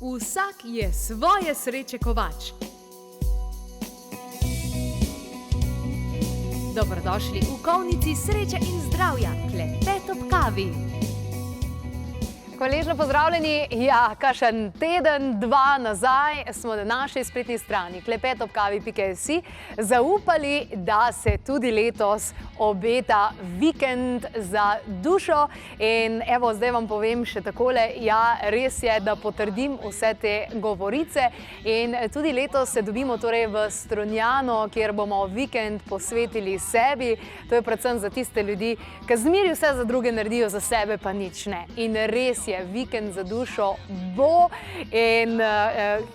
Vsak je svoje sreče kovač. Dobrodošli v kovnici sreče in zdravja, klepet ob kavi. Hvaležno pozdravljeni. Ja, kakšen teden, dva nazaj smo na naši spletni strani klepetobkavi.si zaupali, da se tudi letos obeta vikend za dušo. In evo, zdaj vam povem še takole, ja, res je, da potrdim vse te govorice. In tudi letos se dobimo torej v Strunjanu, kjer bomo vikend posvetili sebi. To je predvsem za tiste ljudi, ki zmeri vse za druge naredijo, za sebe pa nič ne. In res je, vikend za dušo bo in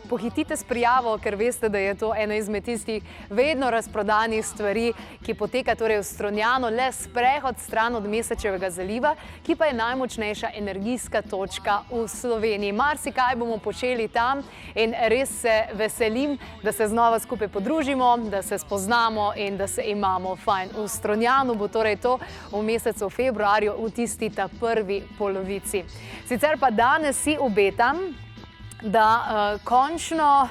pohitite s prijavo, ker veste, da je to ena izmed tistih vedno razprodanih stvari, ki poteka torej v Strunjanu, le sprehod stran od Mesečevega zaliva, ki pa je najmočnejša energijska točka v Sloveniji. Marsikaj bomo počeli tam in res se veselim, da se znova skupaj podružimo, da se spoznamo in da se imamo fajn. V Strunjanu bo torej to v mesecu februarju, v tisti ta prvi polovici. Sicer pa danes si obetam, da končno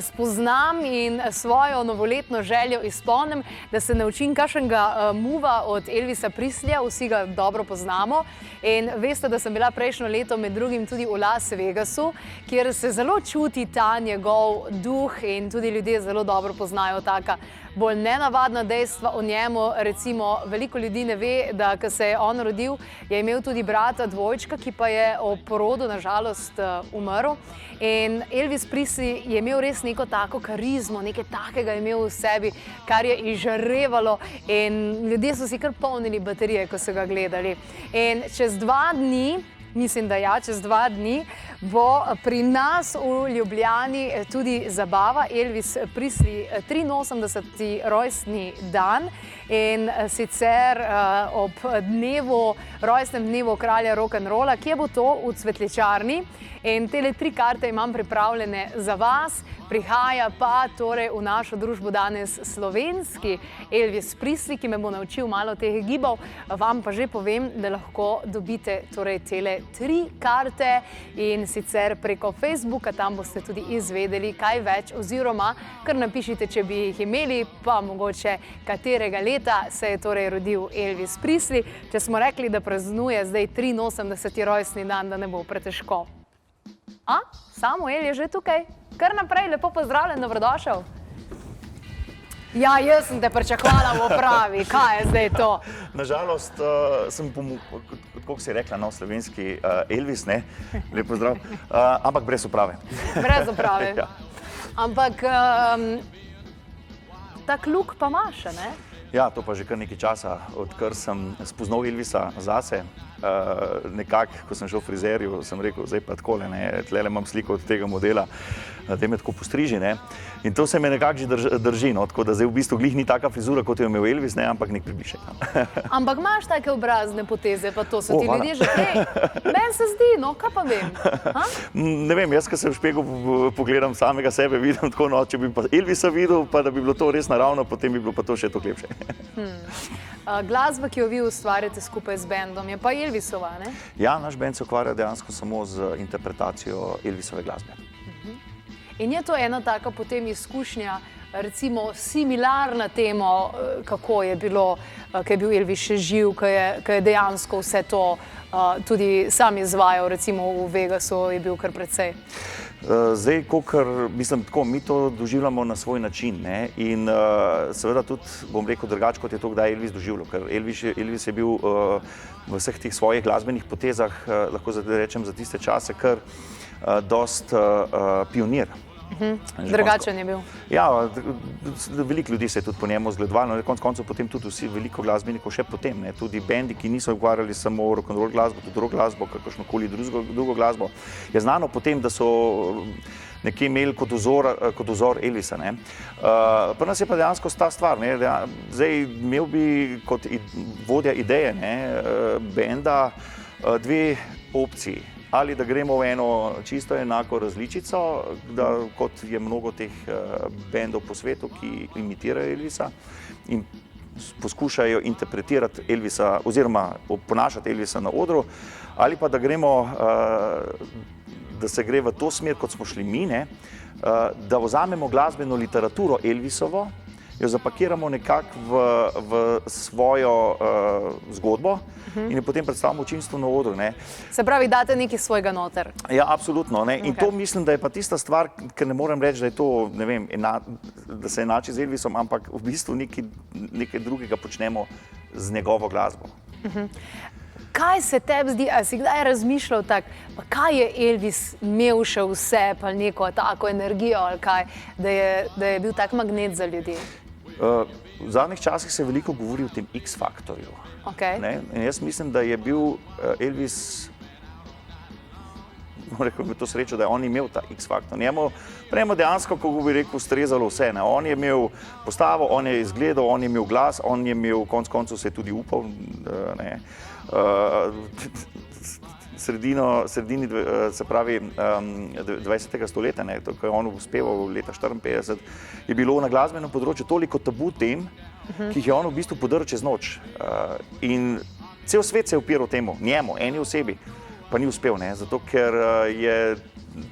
spoznam in svojo novoletno željo izpolnim, da se naučim kakšnega muva od Elvisa Presleyja, vsi ga dobro poznamo. In veste, da sem bila prejšnjo leto med drugim tudi v Las Vegasu, kjer se zelo čuti ta njegov duh in tudi ljudje zelo dobro poznajo taka bolj nenavadna dejstva o njemu. Recimo, veliko ljudi ne ve, da ko se je on rodil, je imel tudi brata dvojčka, ki pa je ob porodu nažalost umrl. In Elvis Presley je imel res neko tako karizmo, nekaj takega je imel v sebi, kar je izžarevalo in ljudje so si kar polnili baterije, ko so ga gledali. In čez 2 dni, mislim, da ja, čez 2 dni bo pri nas v Ljubljani tudi zabava Elvis Presley 83. rojstni dan in sicer ob rojstnem dnevu kralja rock'n'rolla, kje bo to v Cvetličarni. In tele 3 karte imam pripravljene za vas. Prihaja pa torej v našo družbo danes slovenski Elvis Presley, ki me bo naučil malo teh gibov. Vam pa že povem, da lahko dobite torej tele 3 karte in sicer preko Facebooka, tam boste tudi izvedeli kaj več oziroma kar napišite, če bi jih imeli, pa mogoče katerega leta se je torej rodil Elvis Presley. Če smo rekli, da praznuje zdaj 83. rojstni dan, da ne bo pretežko. A, Samuel je že tukaj. Kar naprej, lepo pozdravljen, dobrodošel. Ja, jaz sem te pričakovala v opravi. Kaj je zdaj to? Nažalost, sem, kako si rekla, no, slovenski Elvis, ne? Lep pozdrav. Ampak brez oprave. Brez oprave. Ja. Ampak tak luk pa imaš, ne? Ja, to pa že kar nekaj časa, odkar sem spoznal Elvisa zase. Nekako, ko sem šel v frizerju, sem rekel, zdaj pa takole, ne, tlele imam sliko od tega modela, da me tako postriži, ne. In to se me nekako že drži, no, tako da zdaj v bistvu glih ni taka frizura, kot jo imel Elvis, ne, ampak nek približek. Ampak imaš take obrazne poteze, pa to so ti ljudje že prej. Meni se zdi, no, kaj pa vem? Ne vem, jaz, ko se v špegel pogledam samega sebe, vidim tako, no, če bi pa Elvisa videl, pa da bi bilo to res naravno, potem bi bilo pa to še toliko lepše. Glasba, ki jo vi ustvarjate skupaj z bendom, je pa Elvisova, ne? Ja, naš bend se ukvarja dejansko samo z interpretacijo Elvisove glasbe. In je to ena taka potem izkušnja, recimo similarna temu, kako je bilo, ko je bil Elvis še živ, ko je dejansko vse to tudi sam izvajal, recimo v Vegasu je bil kar precej. Zdaj, mislim, tako, mi to doživljamo na svoj način, ne, in seveda tudi, bom rekel drugače, kot je to, kdaj Elvis doživljal, ker Elvis je bil v vseh teh svojih glasbenih potezah, lahko rečem za tiste čase, kar dost pionir. Drugačen je bil. Ja, veliko ljudi se je tudi po njemu zgledovalo, konec koncev potem tudi vsi veliko glasbenikov še potem, ne, tudi bendi, ki niso ukvarjali samo rock'n'roll glasbo, tudi rock glasbo, kakršnokoli drugo glasbo. Je znano potem, da so nekje imeli kot vzor Elvisa, ne. Pri nas je pa dejansko ta stvar, ne, zdaj imel bi kot vodja ideje, ne, benda 2 opciji. Ali da gremo v eno čisto enako različico, kot je mnogo teh bendov po svetu, ki imitirajo Elvisa in poskušajo interpretirati Elvisa oziroma ponašati Elvisa na odru, ali pa da gremo da se gre v to smer, kot smo šli mi, ne, da vzamemo glasbeno literaturo Elvisovo, jo zapakiramo nekako v svojo zgodbo in jo potem predstavimo občinstvu na odru. Ne. Se pravi, date nekaj svojega noter. Ja, absolutno. Ne. In to mislim, da je pa tista stvar, ker ne morem reči, da je to, ne vem, da se enači z Elvisom, ampak v bistvu nekaj drugega počnemo z njegovo glasbo. Kaj se tebi zdi, a si kdaj razmišljal tako, pa kaj je Elvis imel še vse, pa neko tako energijo ali kaj, da je bil tak magnet za ljudi? V zadnjih časih se veliko govori o tem X-faktorju. Okay. In jaz mislim, da je bil Elvis, rekel bi to srečo, da je on imel ta X-faktor. Njemu dejansko, kako bi rekel, ustrezalo vse. Ne. On je imel postavo, on je izgledal, on je imel glas, on je imel, konec koncev se je tudi upal. Ne. Sredini, se pravi, 20. stoletja, ne, ko je on uspeval leta 54, je bilo na glasbenem področju toliko tabu tem, ki jih je on v bistvu podrl čez noč. In cel svet se je upiral temu, njemu, eni osebi, pa ni uspel, ne, zato ker je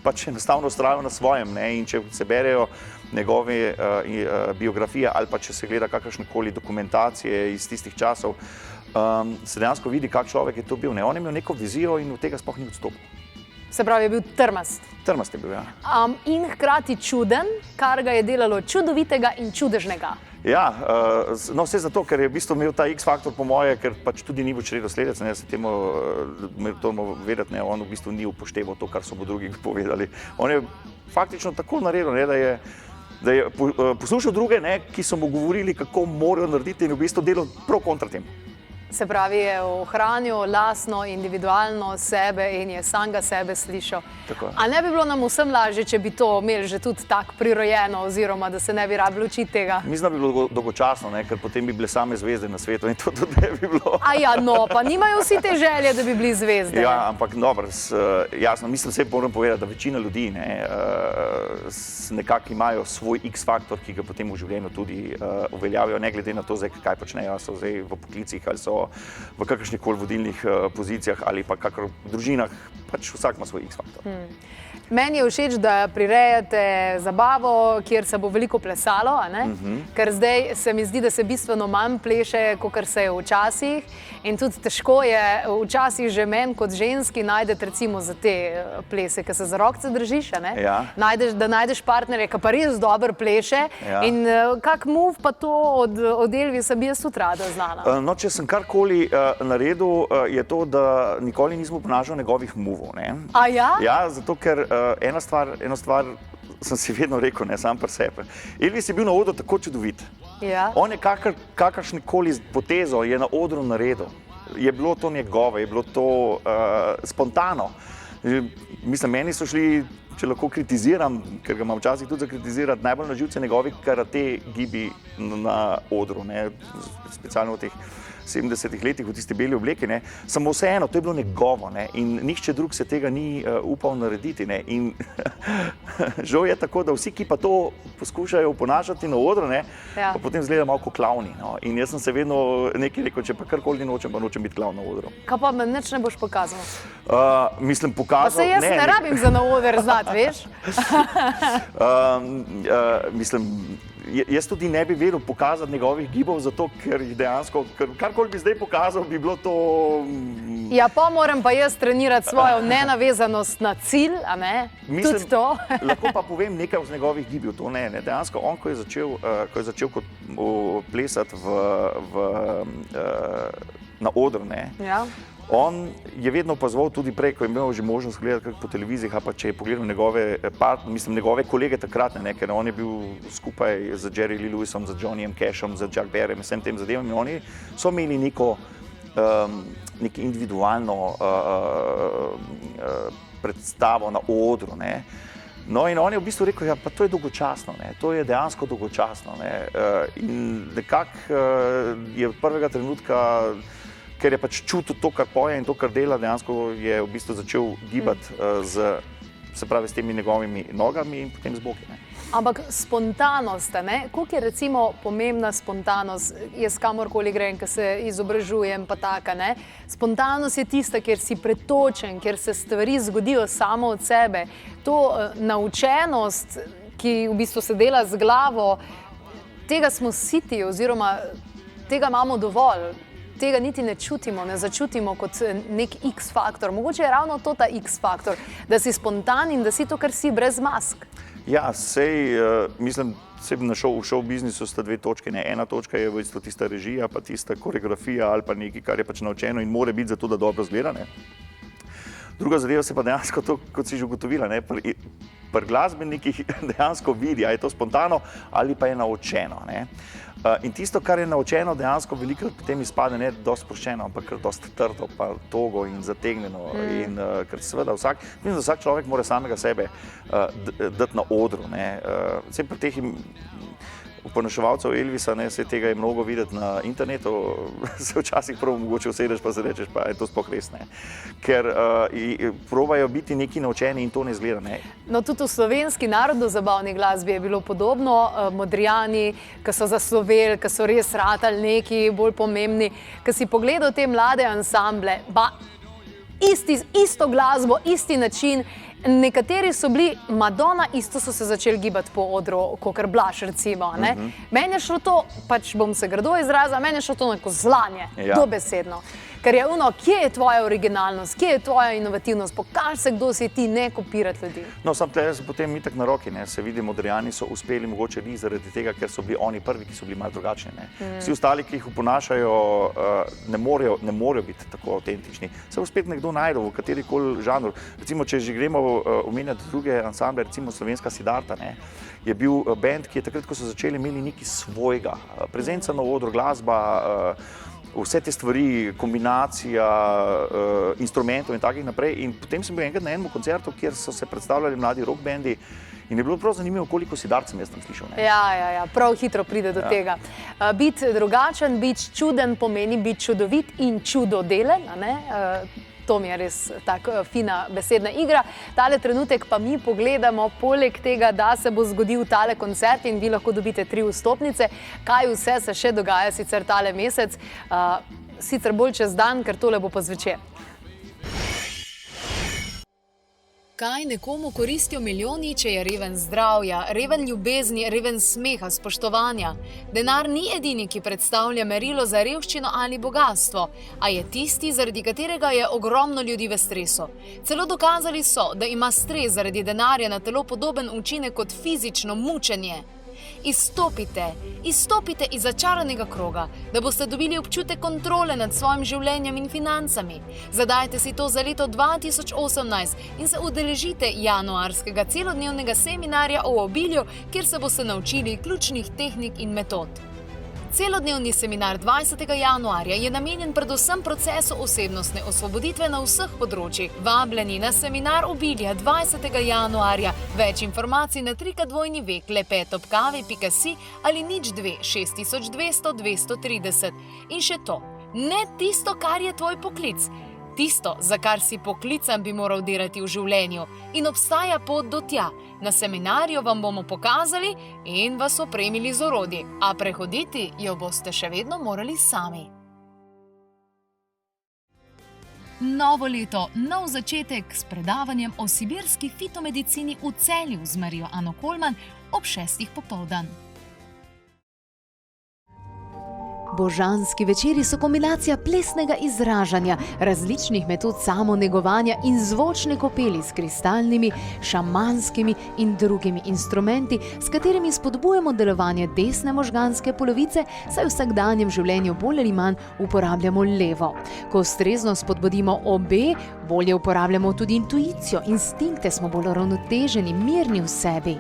pač enostavno vztrajal na svojem, ne, in če se berejo njegove biografije ali pa če se gleda kakršnekoli dokumentacije iz tistih časov, se dejansko vidi, kak človek je to bil. Ne? On je imel neko vizijo in od tega sploh ni odstopil. Se pravi, je bil trmast. Trmast je bil, ja. In hkrati čuden, kar ga je delalo čudovitega in čudežnega. Ja, no vse zato, ker je v bistvu imel ta X-faktor po moje, ker pač tudi ni bil čredosledec, ne, se temu, to moramo vedeti, ne, on v bistvu ni upošteval to, kar so mu drugi povedali. On je faktično tako naredil, ne, da je poslušal druge, ne, ki so mu govorili, kako morajo narediti in v bistvu delal prav kontra tem. Se pravi, je ohranil lastno, individualno sebe in je samega sebe slišal. A ne bi bilo nam vsem lažje, če bi to imeli že tudi tako prirojeno, oziroma da se ne bi rabili učiti tega? Mislim, da bi bilo dolgočasno, ne, ker potem bi bile same zvezde na svetu in to tudi ne bi bilo. A ja, no, pa nimajo vsi te želje, da bi bili zvezde. Ja, ampak dobro, jasno, mislim, vse moram povedati, da večina ljudi nekako imajo svoj X-faktor, ki ga potem v življenju tudi uveljavijo, ne glede na to, kaj počnejo, so zdaj v poklicih ali so v kakršnikoli vodilnih pozicijah ali pa kakor v družinah, pač vsak ima svoj X-faktor. Meni je všeč, da prirejate zabavo, kjer se bo veliko plesalo, a ne? Ker zdaj se mi zdi, da se bistveno manj pleše, kakor se je včasih. In tudi težko je včasih že meni kot ženski najdete recimo za te plese, ki se za rokce držiš, a ne? Ja. Da najdeš partnerje, ki pa res dobro pleše. Ja. In kak move pa to od Elvisa bi jaz tudi rada znala? No, če sem karkoli naredil, je to, da nikoli nisem oponašal njegovih movov, ne? A ja? Ja, zato ker eno stvar sem si vedno rekel, ne, sam pri sebi. Elvis je bil na odru tako čudovit. Ja. On je kakršnekoli potezo je na odru naredil. Je bilo to njegovo, je bilo to spontano. Mislim, meni so šli, če lahko kritiziram, ker ga imam včasih tudi za kritizirati, najbolj na živce njegovi karate gibi na odru, ne, specialno v teh 70-ih letih v tisti beli obleki, ne, samo vseeno, to je bilo njegovo, ne, in nihče drug se tega ni upal narediti, ne, in žal je tako, da vsi, ki pa to poskušajo oponašati na odru, ne, Ja. pa potem izgleda malo kot klavni, no, in jaz sem se vedno nekaj rekel, če pa karkoli nočem, pa nočem biti klavn na odru. Kaj pa me nič ne boš pokazal? Mislim, Pa pokazal... se jaz ne rabim za na oder znati, veš? Mislim, jaz tudi ne bi vedel pokazati njegovih gibov, zato ker jih dejansko, karkoli bi zdaj pokazal, bi bilo to... Ja, pa moram pa jaz trenirati svojo nenavezanost na cilj, a ne? Mislim, Tudi to. lahko pa povem nekaj o njegovih gibih, to ne. Dejansko on, ko je začel plesati na odru, ne, Ja. on je vedno opazoval tudi prej, ko je imel že možnost gledati po televizijah, pa če je pogledal njegove kolege takrat, ne, ker on je bil skupaj z Jerry Lee Lewisom, z Johnnyjem Cashom, z Chuck Berryjem, vsem tem zadevam, in oni so imeli neko individualno predstavo na odru, ne. No, in on je v bistvu rekel, ja, pa to je dolgočasno, ne, to je dejansko dolgočasno, ne, in nekako je od prvega trenutka, ker je pač čutil to, kar poje in to, kar dela, dejansko je v bistvu začel gibati z se pravi s temi njegovimi nogami in potem z boki. Ne. Ampak spontanost, ne? Koliko je recimo pomembna spontanost? Jaz kamorkoli grem, ko se izobražujem, pa taka, ne? Spontanost je tista, kjer si pretočen, kjer se stvari zgodijo samo od sebe. To naučenost, ki v bistvu se dela z glavo, tega smo siti oziroma tega imamo dovolj. Tega niti ne čutimo, ne začutimo kot nek X-faktor. Mogoče je ravno to ta X-faktor, da si spontan in da si to, kar si, brez mask. Ja, sej, mislim, v show biznisu sta dve točke. Ne. Ena točka je v bistvu tista režija, pa tista koreografija ali pa nekaj, kar je pač naučeno in mora biti zato, da dobro zgleda. Ne. Druga zadeva se pa dejansko to, kot si že ugotovila, ne, pri glasbenikih dejansko vidi, a je to spontano ali pa je naučeno. Ne. In tisto, kar je naučeno, dejansko velikokrat potem izpade ne dosti sproščeno, ampak kar dosti trdo, pa togo in zategnjeno. In ker seveda vsak človek mora samega sebe dati na odru. Vsem pri teh uponaševalcev Elvisa, ne, vse tega je mnogo videti na internetu, se včasih prvo mogoče usedeš pa se rečeš, pa je to sploh res, ne. Ker probajo biti neki naučeni in to ne izgleda, ne. No, tudi v slovenski narodno-zabavni glasbi je bilo podobno. Modrijani, ki so zasloveli, ki so res ratali neki bolj pomembni, ki si pogledal te mlade ansamble, isto glasbo, isti način. Nekateri so bili Madonna, isto so se začeli gibati po odru, kakor Blaž, recimo. Meni je šlo to, pač bom se grdo izrazila, meni je šlo to na kozlanje, dobesedno. Ker je kje je tvoja originalnost, kje je tvoja inovativnost, pokaži se, kdo si ti, ne kopirati ljudi. No, sam tle se potem itak na roki, ne, se vidi, Modrijani so uspeli mogoče ni zaradi tega, ker so bili oni prvi, ki so bili malo drugačni, ne. Vsi ostali, ki jih oponašajo, ne morejo biti tako avtentični. Se spet nekdo najde v katerikoli žanru. Recimo, če že gremo omenjati druge ansamble, recimo Slovenska Siddharta, ne, je bil bend, ki je takrat, ko so začeli, imeli nekaj svojega. Prezenca na odru, glasba, vse te stvari, kombinacija instrumentov in takih naprej. In potem sem bil enkrat na enem koncertu, kjer so se predstavljali mladi rock bendi in je bilo prav zanimivo, koliko Siddhart sem jaz tam slišal. Ne? Ja, prav hitro pride do tega. Biti drugačen, biti čuden pomeni biti čudovit in čudodelen, ne? To mi je res tako fina besedna igra. Tale trenutek pa mi pogledamo, poleg tega, da se bo zgodil tale koncert in vi lahko dobite 3 vstopnice, kaj vse se še dogaja sicer tale mesec, sicer bolj čez dan, ker tole bo pa zvečer. Kaj nekomu koristijo milijoni, če je reven zdravja, reven ljubezni, reven smeha, spoštovanja? Denar ni edini, ki predstavlja merilo za revščino ali bogastvo, a je tisti, zaradi katerega je ogromno ljudi v stresu. Celo dokazali so, da ima stres zaradi denarja na telo podoben učinek kot fizično mučenje. Izstopite iz začaranega kroga, da boste dobili občutek kontrole nad svojim življenjem in financami. Zadajte si to za leto 2018 in se udeležite januarskega celodnevnega seminarja o obilju, kjer se boste naučili ključnih tehnik in metod. Celodnevni seminar 20. januarja je namenjen predvsem procesu osebnostne osvoboditve na vseh področjih. Vabljeni na seminar obilja 20. januarja. Več informacij na www.klepetobkavi.si ali 02 6200 230. In še to, ne tisto, kar je tvoj poklic. Tisto, za kar si poklican, bi moral delati v življenju in obstaja pot do tja. Na seminarju vam bomo pokazali in vas opremili z orodji, a prehoditi jo boste še vedno morali sami. Novo leto, nov začetek s predavanjem o sibirski fitomedicini v Celju z Marijo Ano Kolman ob 6. popoldan. Božanski večeri so kombinacija plesnega izražanja, različnih metod samonegovanja in zvočne kopeli s kristalnimi, šamanskimi in drugimi instrumenti, s katerimi spodbujamo delovanje desne možganske polovice, saj v vsakdanjem življenju bolj ali manj uporabljamo levo. Ko ustrezno spodbudimo obe, bolje uporabljamo tudi intuicijo, instinkte, smo bolj uravnoteženi, mirni v sebi.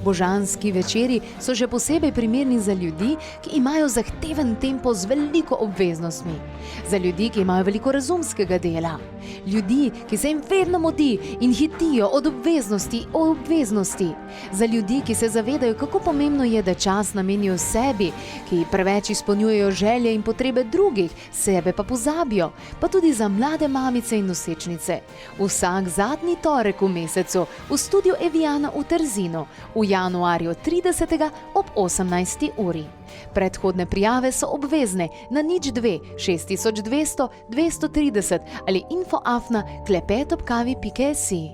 Božanski večeri so še posebej primerni za ljudi, ki imajo zahteven tempo z veliko obveznostmi. Za ljudi, ki imajo veliko razumskega dela. Ljudi, ki se jim vedno mudi in hitijo od obveznosti o obveznosti. Za ljudi, ki se zavedajo, kako pomembno je, da čas namenijo sebi, ki preveč izpolnjujejo želje in potrebe drugih, sebe pa pozabijo, pa tudi za mlade mamice in nosečnice. Vsak zadnji torek v mesecu v studiu Eviana v Trzinu, v januarju 30. ob 18. uri. Predhodne prijave so obvezne na 02 6200 230 ali info@klepetobkavi.si.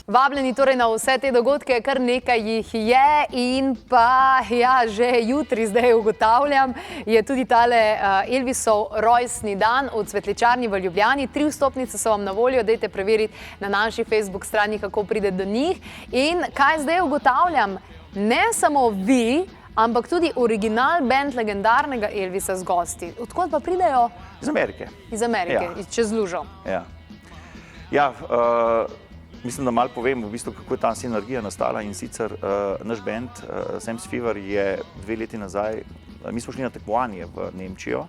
Vabljeni torej na vse te dogodke, kar nekaj jih je in pa že jutri zdaj ugotavljam, je tudi tale Elvisov rojstni dan v Cvetličarni v Ljubljani. 3 vstopnice so vam na voljo, dajte preveriti na naši Facebook strani, kako pride do njih. In kaj zdaj ugotavljam? Ne samo vi, ampak tudi original band legendarnega Elvisa z gosti. Odkot pa pridejo? Iz Amerike. Iz Amerike, čez lužo. Mislim, da malo povem, v bistvu, kako je ta sinergija nastala in sicer naš band Sam's Fever je 2 leti nazaj, mi smo šli na tekmovanje v Nemčijo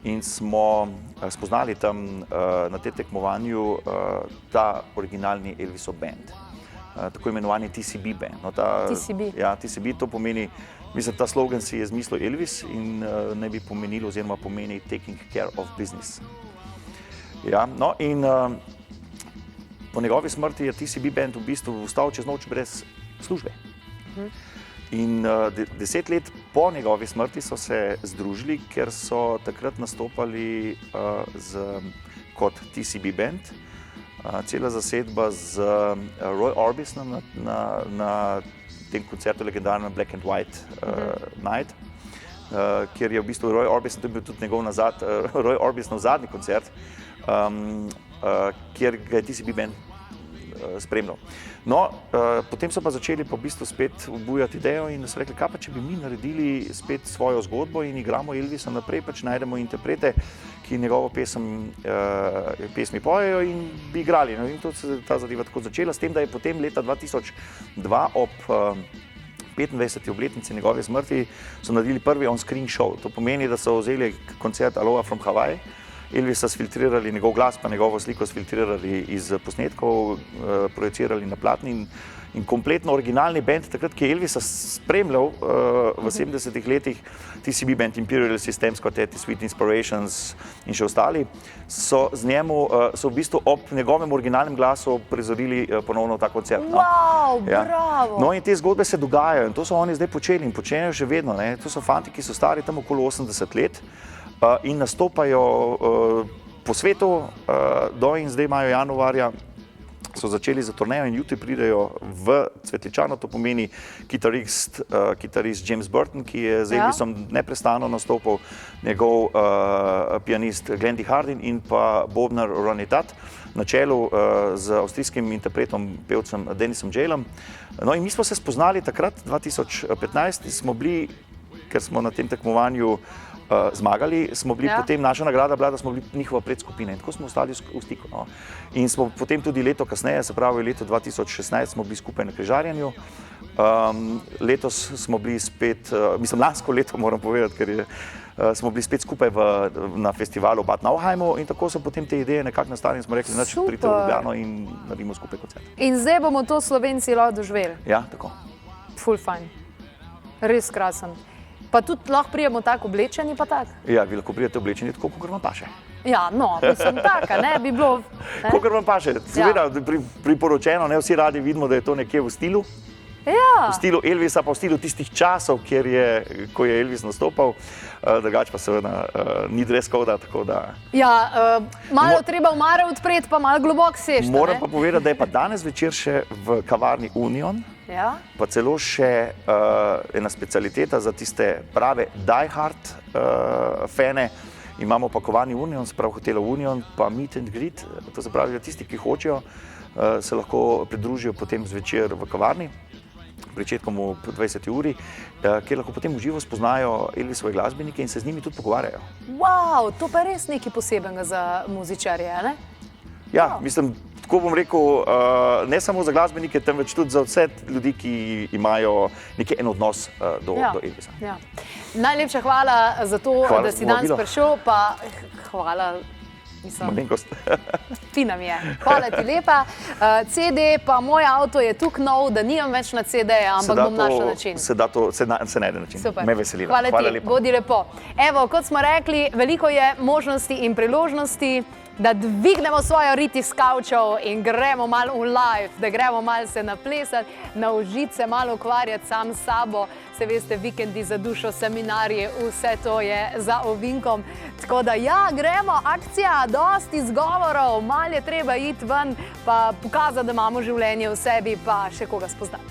in smo spoznali tam na tem tekmovanju ta originalni Elvisov band, tako imenovani TCB band. No, TCB? Ja, TCB, to pomeni, mislim, ta slogan si je izmislil Elvis in naj bi pomenilo oziroma pomeni taking care of business. Ja, no in po njegovi smrti je TCB band v bistvu ostal čez noč brez službe. In 10 let po njegovi smrti so se združili, ker so takrat nastopali kot TCB band. Cela zasedba z Roy Orbisonom na tem koncertu legendarnem Black and White Night, kjer je v bistvu Roy Orbison, to je bil tudi njegov Roy Orbisonov zadnji koncert, kjer ga je TCB band spremljal. No, potem so pa začeli v bistvu spet obujati idejo in so rekli, kaj pa če bi mi naredili spet svojo zgodbo in igramo Elvisa naprej, pač najdemo interprete, ki njegovo pesmi pojejo in bi igrali. No, in to se ta zadeva tako začela, s tem, da je potem leta 2002 ob 25. obletnici njegove smrti so naredili prvi on-screen show. To pomeni, da so vzeli koncert Aloha from Hawaii, Elvisa sfiltrirali, njegov glas pa njegovo sliko sfiltrirali iz posnetkov, projicirali na platni in kompletno originalni band, takrat, ki je Elvisa spremljal v 70. letih, TCB band, Imperial Systems Quartet, Sweet Inspirations in še ostali, so v bistvu ob njegovem originalnem glasu prizorili ponovno ta koncert. Wow, bravo! No in te zgodbe se dogajajo in to so oni zdaj počeli in počenjajo še vedno. To so fanti, ki so stari tam okoli 80 let in nastopajo po svetu in zdaj imajo januarja, so začeli za turnejo in jutri pridejo v Cvetličarno, to pomeni kitarist James Burton, ki je z Elvisom neprestano nastopal, njegov pianist Glendy Hardin in pa bobnar Ronnie Tutt, na čelu z avstrijskim interpretom, pevcem Denisom Jailom. No in mi smo se spoznali takrat, 2015, smo bili, ker smo na tem tekmovanju zmagali, smo bili potem, naša nagrada bila, da smo bili njihova predskupina in tako smo ostali v stiku. No. In smo potem tudi leto kasneje, se pravi leto 2016, smo bili skupaj na križarjenju. Letos smo bili spet, mislim lansko leto moram povedati, ker smo bili spet skupaj na festivalu v Bad Nauheimu in tako so potem te ideje nekako nastali in smo rekli, da pridite v Ljubljano in naredimo skupaj koncert. In zdaj bomo to Slovenci lahko doživeli. Ja, tako. Ful fajn. Res krasen. Pa tudi lahko prijemo tako oblečeni, pa tako? Ja, vi lahko prijete oblečeni tako, kakor vam paše. Ja, no, mislim taka, ne, bi bilo... Kakor vam paše. Seveda, priporočeno, ne, vsi radi vidimo, da je to nekje v stilu. Ja. V stilu Elvisa, pa v stilu tistih časov, ko je Elvis nastopal, drugače pa seveda ni dress coda, tako da... Ja, malo treba omare odpreti, pa malo globoko sežta, ne? Moram pa povedati, da je pa danes večer še v kavarni Union, pa celo še ena specialiteta za tiste prave die-hard fane. Imamo pa kavarni Union, se pravi hotela Union, pa meet and greet, to se pravi, da tisti, ki hočejo, se lahko pridružijo potem zvečer v kavarni, pričetkom ob 20. uri, kjer lahko potem v živo spoznajo Elvisove glasbenike in se z njimi tudi pogovarjajo. Wow, to pa je res nekaj posebenega za muzičarje, ne? Ja, mislim, tako bom rekel, ne samo za glasbenike, temveč tudi za vse ljudi, ki imajo neki en odnos do Elvisa. Ja. Najlepša hvala za to, Hvala da za si danes povabilo. prišel, pa hvala. Malenkost. Fina mi je. Hvala ti lepa. CD, pa moj avto je tukaj nov, da nimam več na CD-ja, ampak bom našla način. Se najde način. Super. Me veseli. Hvala ti, lepa. bodi lepo. Evo, kot smo rekli, veliko je možnosti in priložnosti, da dvignemo svojo rit iz kavčev in gremo malo v live, da gremo malo se naplesati, naučiti se malo ukvarjati sam s sabo. Se veste, vikendi za dušo, seminarije, vse to je za ovinkom. Tako da ja, gremo, akcija, dosti izgovorov, malo je treba iti ven, pa pokazati, da imamo življenje v sebi, pa še koga spoznati.